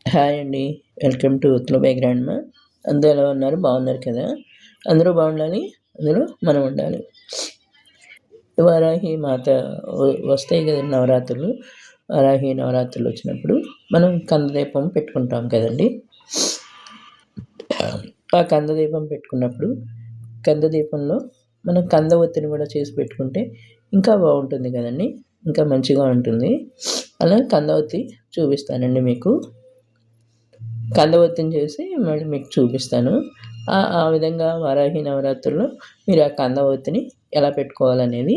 Hi అండి. Welcome to ఉత్తుల grand మా. అందరూ ఎలా ఉన్నారు? బాగున్నారు కదా? అందరూ బాగుండాలి, అందులో మనం ఉండాలి. వారాహి మాత వస్తాయి కదండి నవరాత్రులు. వారాహి నవరాత్రులు వచ్చినప్పుడు మనం కందదీపం పెట్టుకుంటాం కదండి. ఆ కందదీపం పెట్టుకున్నప్పుడు కందదీపంలో మనం కంద ఒత్తిని కూడా చేసి పెట్టుకుంటే ఇంకా బాగుంటుంది కదండి, ఇంకా మంచిగా ఉంటుంది. అలా కంద ఒత్తి చూపిస్తానండి మీకు. కందవత్తిని చేసి మళ్ళీ మీకు చూపిస్తాను. ఆ విధంగా వారాహి నవరాత్రుల్లో మీరు ఆ కందవత్తిని ఎలా పెట్టుకోవాలనేది,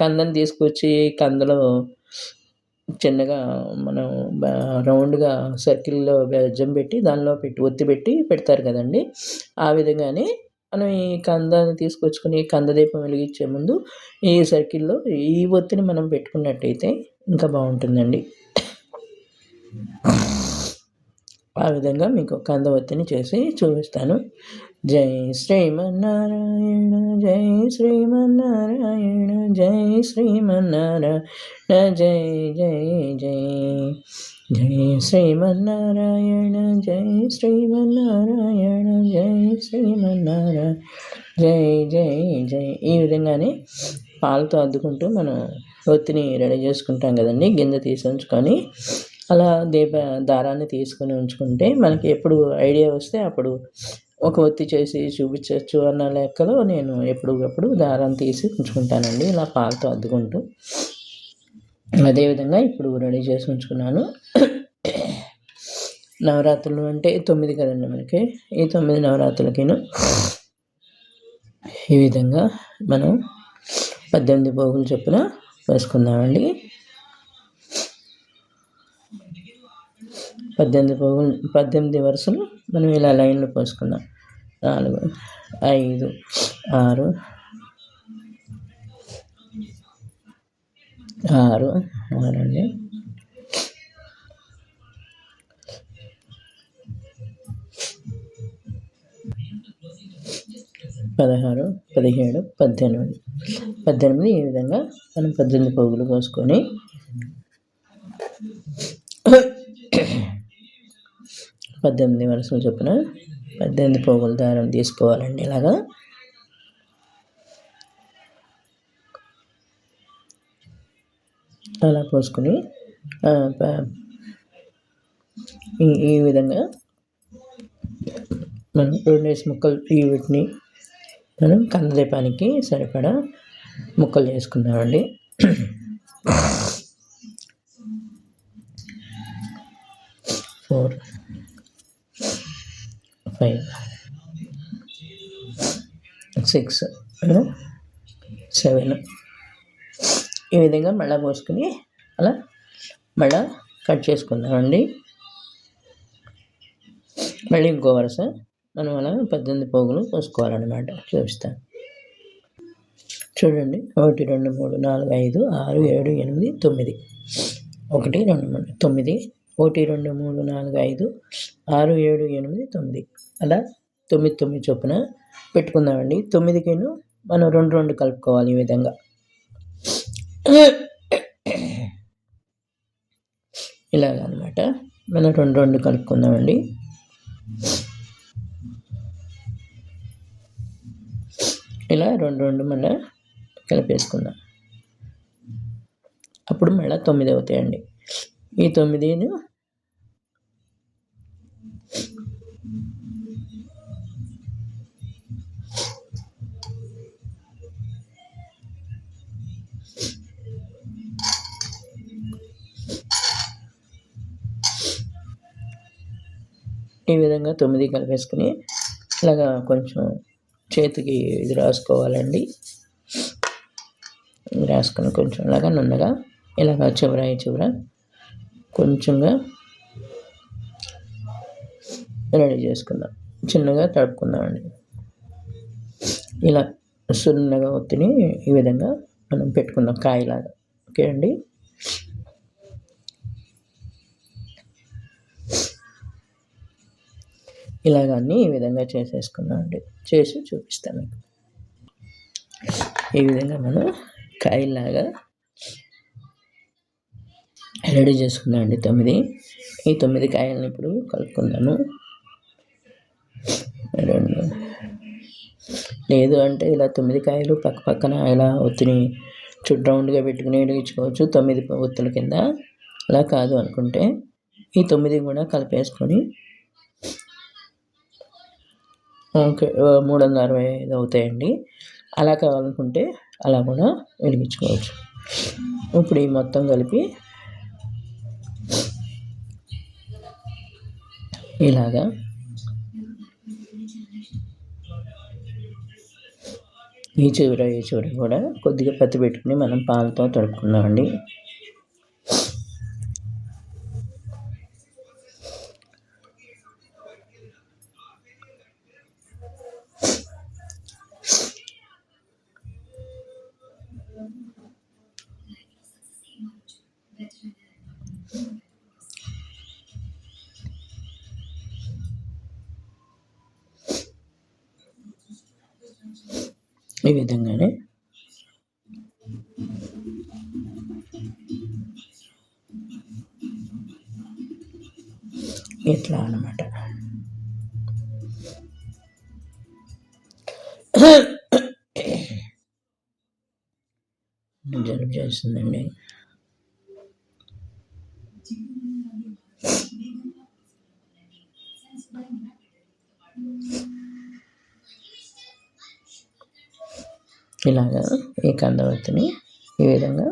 కందం తీసుకొచ్చి కందలో చిన్నగా మనం రౌండ్గా సర్కిల్లో బెజ్జం పెట్టి దానిలో ఒత్తి పెట్టి పెడతారు కదండి. ఆ విధంగానే మనం ఈ కందాన్ని తీసుకొచ్చుకొని కందదీపం వెలిగించే ముందు ఈ సర్కిల్లో ఈ ఒత్తిని మనం పెట్టుకున్నట్టయితే ఇంకా బాగుంటుందండి. ఆ విధంగా మీకు కందవత్తిని చేసి చూపిస్తాను. జై శ్రీమన్నారాయణ, జై శ్రీమన్నారాయణ, జై శ్రీమన్నారాయణ, జై జై జై జై శ్రీమన్నారాయణ, జై శ్రీమన్నారాయణ, జై శ్రీమన్నారాయణ, జై జై జై. ఈ విధంగానే పాలతో అద్దుకుంటూ మనం ఒత్తిని రెడీ చేసుకుంటాం కదండి. గింజ తీసి ఉంచుకొని అలా దారాన్ని తీసుకొని ఉంచుకుంటే మనకి ఎప్పుడు ఐడియా వస్తే అప్పుడు ఒక ఒత్తి చేసి చూపించవచ్చు అన్న లెక్కలో నేను ఎప్పటికప్పుడు దారాన్ని తీసి ఉంచుకుంటానండి, ఇలా పాలతో అద్దుకుంటూ. అదేవిధంగా ఇప్పుడు రెడీ చేసి ఉంచుకున్నాను. నవరాత్రులు అంటే 9 కదండి మనకి. ఈ 9 నవరాత్రులకిను ఈ విధంగా మనం 18 పోగులు చొప్పున వేసుకుందామండి. 18 వరుసలు మనం ఇలా లైన్లో పోసుకుందాం. 4, 5, 6, 6 అండి, 16, 17, 18. ఈ విధంగా మనం 18 పోగులు పోసుకొని 18 వరుసలు చొప్పున 18 పోగుల దారం తీసుకోవాలండి. ఇలాగా అలా పోసుకొని ఈ విధంగా మనం 2 ముక్కలు వీటిని మనం కందదీపానికి సరిపడా ముక్కలు చేసుకుందామండి. 4, 5, 6, 7 ఈ విధంగా మళ్ళీ పోసుకుని అలా మళ్ళీ కట్ చేసుకుందామండి. మళ్ళీ ఇంకో వరుస మనం అలా 18 పోగులు పోసుకోవాలన్నమాట. చూపిస్తాను చూడండి. 1, 2, 3, 4, 5, 6, 7, 8, 9. 1, 2, 3, 9. 1, 2, 3, 4, 5, 6, 7, 8, 9. అలా 9 చొప్పున పెట్టుకుందామండి. 9కిను మనం 2 కలుపుకోవాలి. ఈ విధంగా ఇలాగనమాట మనం 2 కలుపుకుందామండి. ఇలా 2 మళ్ళీ కలిపేసుకుందాం. అప్పుడు మళ్ళీ 9 అవుతాయండి. ఈ 9ను ఈ విధంగా 9 కలిపేసుకుని ఇలాగా కొంచెం చేతికి ఇది రాసుకోవాలండి. రాసుకొని కొంచెం ఇలాగా నున్నగా ఇలాగ చివర కొంచెంగా రెడీ చేసుకుందాం. చిన్నగా తడుపుకుందామండి. ఇలా సున్నగా ఒత్తిని ఈ విధంగా మనం పెట్టుకుందాం కాయలాగా. ఓకే అండి. ఇలాగన్నీ ఈ విధంగా చేసేసుకున్నామండి. చేసి చూపిస్తాను మీకు. ఈ విధంగా మనం కాయలాగా రెడీ చేసుకున్నానండి 9. ఈ 9 కాయలను ఇప్పుడు కలుపుకుందాము. రెండు లేదు అంటే ఇలా 9 కాయలు పక్క పక్కన ఇలా ఒత్తిని రౌండ్గా పెట్టుకుని ఇడిగించుకోవచ్చు 9 ఒత్తుల కింద. అలా కాదు అనుకుంటే ఈ 9 కూడా కలిపేసుకొని ఓకే 365 అవుతాయండి. అలా కావాలనుకుంటే అలా కూడా వెలిగించుకోవచ్చు. ఇప్పుడు ఈ మొత్తం కలిపి ఇలాగా ఈ చివర కూడా కొద్దిగా పత్తి పెట్టుకుని మనం పాలతో తడుపుకుందామండి. ఈ విధంగానే ఇట్లా అన్నమాట. జలుబు చేస్తుందండి. ఇలాగా ఈ కందవత్తిని ఈ విధంగా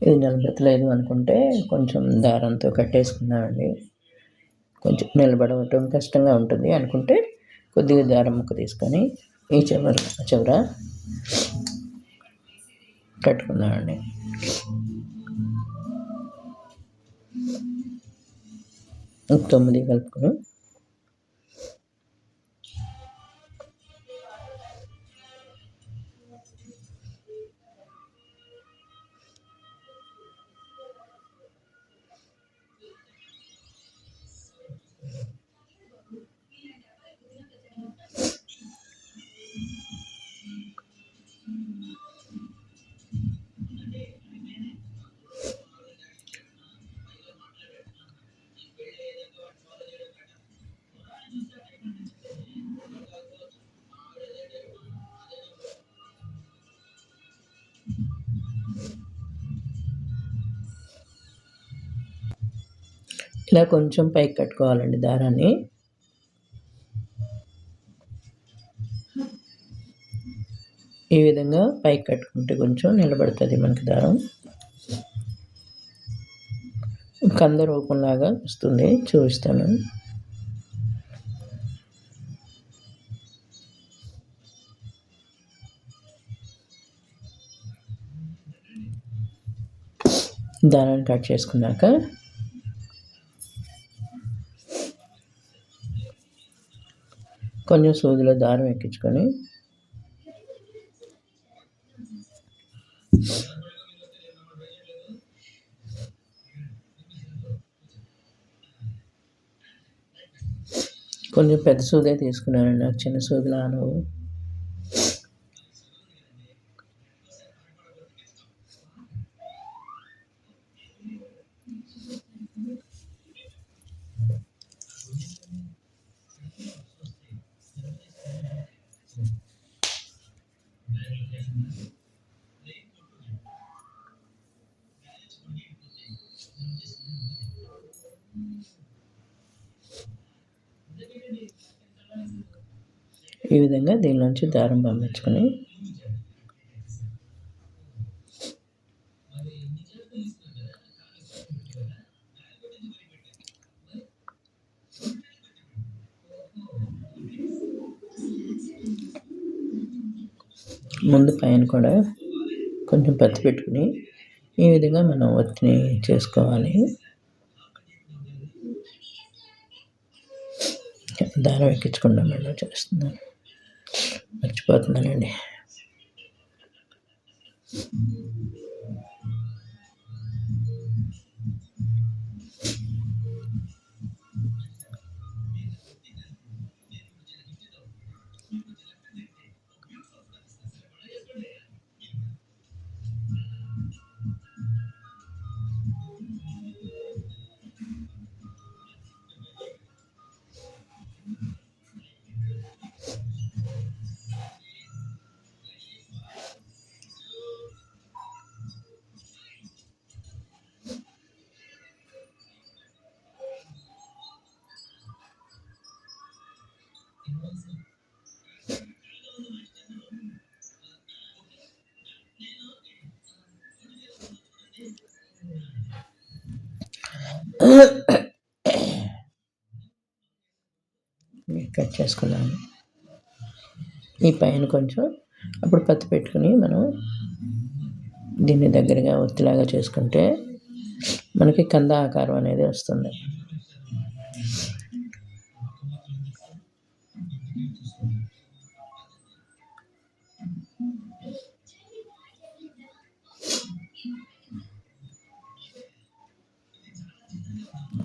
ఇది నిలబెట్టలేదు అనుకుంటే కొంచెం దారంతో కట్టేసుకున్నామండి. కొంచెం నిలబడటం కష్టంగా ఉంటుంది అనుకుంటే కొద్దిగా దారం ముక్క తీసుకొని ఈ చివర కట్టుకున్నామండి. ఇంక 9 కలుపుకొని ఇలా కొంచెం పైకి కట్టుకోవాలండి దారాన్ని. ఈ విధంగా పైకి కట్టుకుంటే కొంచెం నిలబడుతుంది మనకి దారం. కంద రూపంలాగా వస్తుంది, చూపిస్తాను. దారాన్ని కట్ చేసుకున్నాక కొంచెం సూదిలో దారం ఎక్కించుకొని కొంచెం పెద్ద సూదే తీసుకున్నానండి, నాకు చిన్న సూదులు ఆనవు. ఈ విధంగా దీనిలోంచి దారం పంపించుకొని ముందు పైన కూడా కొంచెం పత్తి పెట్టుకుని ఈ విధంగా మనం ఒత్తిని చేసుకోవాలి. దారం ఎక్కించకుండా మళ్ళీ చేస్తున్నాను, మర్చిపోతున్నానండి. కట్ చేసుకున్నాను. ఈ పైన కొంచెం అప్పుడు పత్తి పెట్టుకుని మనం దీన్ని దగ్గరగా ఒత్తిలాగా చేసుకుంటే మనకి కంద ఆకారం అనేది వస్తుంది.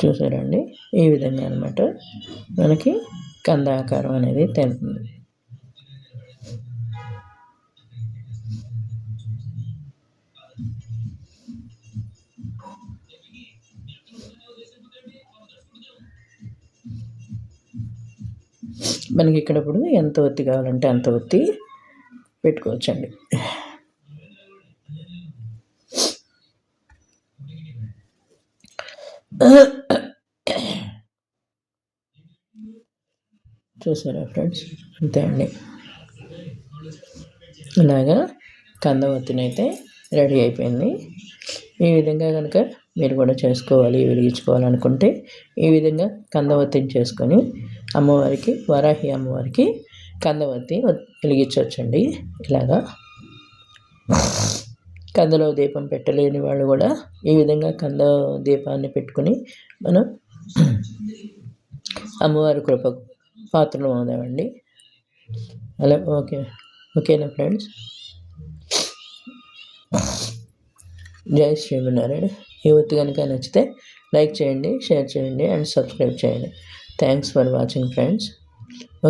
చూసారండి, ఈ విధంగా అనమాట మనకి కంద ఆకారం అనేది తెలుస్తుంది. మనకి ఇక్కడ ఇప్పుడు ఎంత ఒత్తి కావాలంటే అంత ఒత్తి పెట్టుకోవచ్చండి. చూసారా ఫ్రెండ్స్, అంతే అండి. ఇలాగా కంద ఒత్తినైతే రెడీ అయిపోయింది. ఈ విధంగా కనుక మీరు కూడా చేసుకోవాలి, వెలిగించుకోవాలనుకుంటే ఈ విధంగా కంద ఒత్తిని చేసుకొని అమ్మవారికి, వారాహి అమ్మవారికి కంద ఒత్తి వెలిగించవచ్చండి. ఇలాగా కందలో దీపం పెట్టలేని వాళ్ళు కూడా ఈ విధంగా కంద దీపాన్ని పెట్టుకుని మనం అమ్మవారి కృపకు పాత్రలు అవుదామండి. అలా ఓకేనా ఫ్రెండ్స్? జై శ్రీమన్నారాయణ. ఈ ఒత్తి కనుక నచ్చితే లైక్ చేయండి, షేర్ చేయండి అండ్ సబ్స్క్రైబ్ చేయండి. Thanks for watching friends.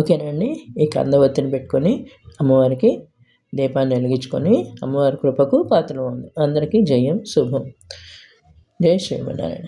ఓకేనండి. ఈ కంద ఒత్తిని పెట్టుకొని అమ్మవారికి దీపాన్ని వెలిగించుకొని అమ్మవారి కృపకు పాత్రలు ఉంది. అందరికీ జయం, శుభం. జై శ్రీమన్నారాయణ.